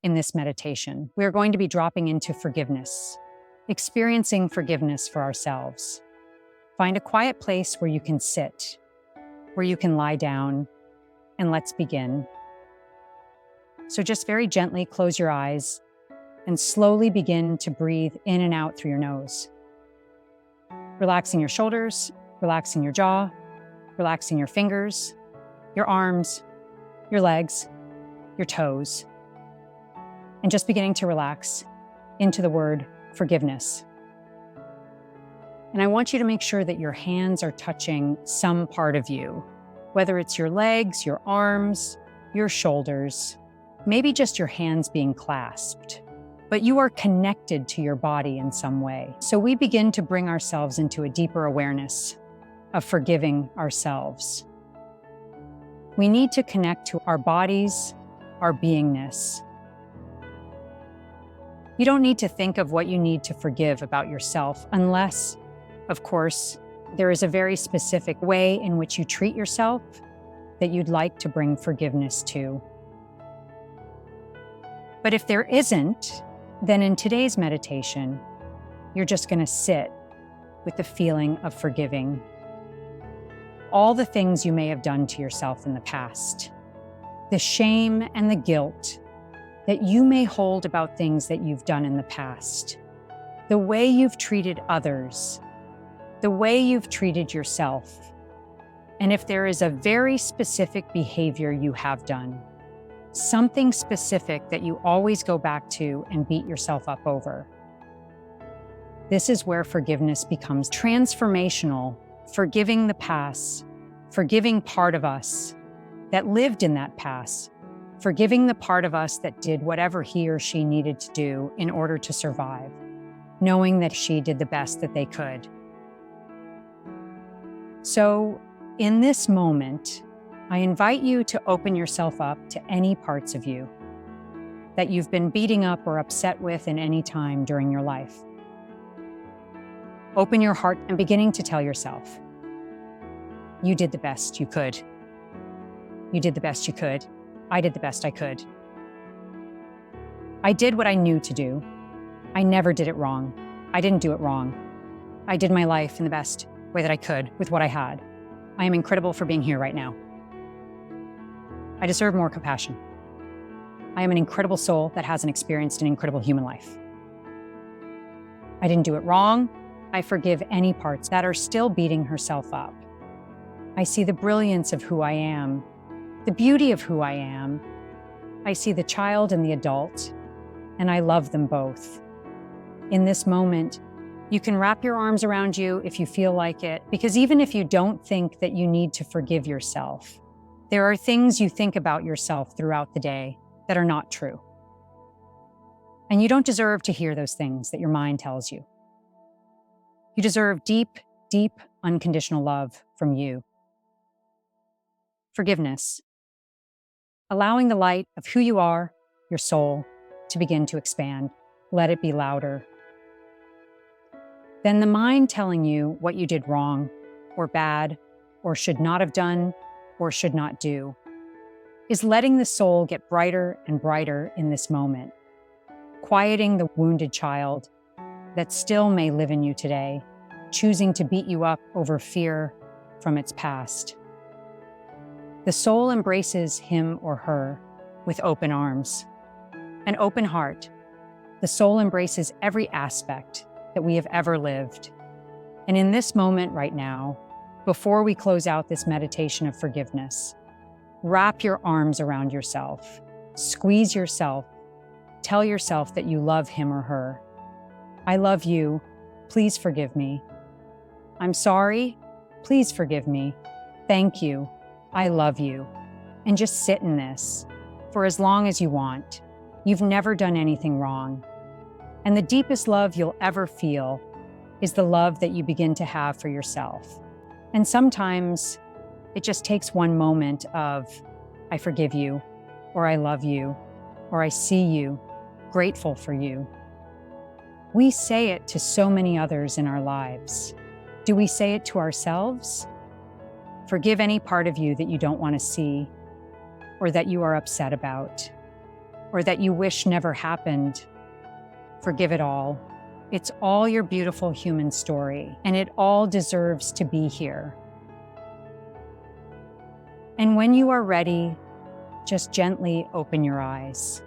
in this meditation. We are going to be dropping into forgiveness, experiencing forgiveness for ourselves. Find a quiet place where you can sit, where you can lie down, and let's begin. So just very gently close your eyes and slowly begin to breathe in and out through your nose. Relaxing your shoulders, relaxing your jaw, relaxing your fingers, your arms, your legs, your toes, and just beginning to relax into the word forgiveness. And I want you to make sure that your hands are touching some part of you, whether it's your legs, your arms, your shoulders, maybe just your hands being clasped, but you are connected to your body in some way. So we begin to bring ourselves into a deeper awareness of forgiving ourselves. We need to connect to our bodies, our beingness. You don't need to think of what you need to forgive about yourself unless, of course, there is a very specific way in which you treat yourself that you'd like to bring forgiveness to. But if there isn't, then in today's meditation, you're just going to sit with the feeling of forgiving all the things you may have done to yourself in the past, the shame and the guilt that you may hold about things that you've done in the past, the way you've treated others, the way you've treated yourself, and if there is a very specific behavior you have done, something specific that you always go back to and beat yourself up over. This is where forgiveness becomes transformational, forgiving the past, forgiving part of us that lived in that past, forgiving the part of us that did whatever he or she needed to do in order to survive, knowing that she did the best that they could. So, in this moment, I invite you to open yourself up to any parts of you that you've been beating up or upset with in any time during your life. Open your heart and beginning to tell yourself, you did the best you could. You did the best you could. I did the best I could. I did what I knew to do. I never did it wrong. I didn't do it wrong. I did my life in the best way that I could with what I had. I am incredible for being here right now. I deserve more compassion. I am an incredible soul that hasn't experienced an incredible human life. I didn't do it wrong. I forgive any parts that are still beating herself up. I see the brilliance of who I am, the beauty of who I am. I see the child and the adult, and I love them both. In this moment, you can wrap your arms around you if you feel like it, because even if you don't think that you need to forgive yourself, there are things you think about yourself throughout the day that are not true. And you don't deserve to hear those things that your mind tells you. You deserve deep, deep, unconditional love from you. Forgiveness. Allowing the light of who you are, your soul, to begin to expand. Let it be louder. Then the mind telling you what you did wrong, or bad, or should not have done, or should not do, is letting the soul get brighter and brighter in this moment, quieting the wounded child that still may live in you today, choosing to beat you up over fear from its past. The soul embraces him or her with open arms, an open heart. The soul embraces every aspect that we have ever lived. And in this moment right now, before we close out this meditation of forgiveness, wrap your arms around yourself, squeeze yourself, tell yourself that you love him or her. I love you, please forgive me. I'm sorry, please forgive me. Thank you, I love you. And just sit in this for as long as you want. You've never done anything wrong. And the deepest love you'll ever feel is the love that you begin to have for yourself. And sometimes it just takes one moment of, I forgive you, or I love you, or I see you, grateful for you. We say it to so many others in our lives. Do we say it to ourselves? Forgive any part of you that you don't want to see or that you are upset about. or that you wish never happened, forgive it all. It's all your beautiful human story, and it all deserves to be here. And when you are ready, just gently open your eyes.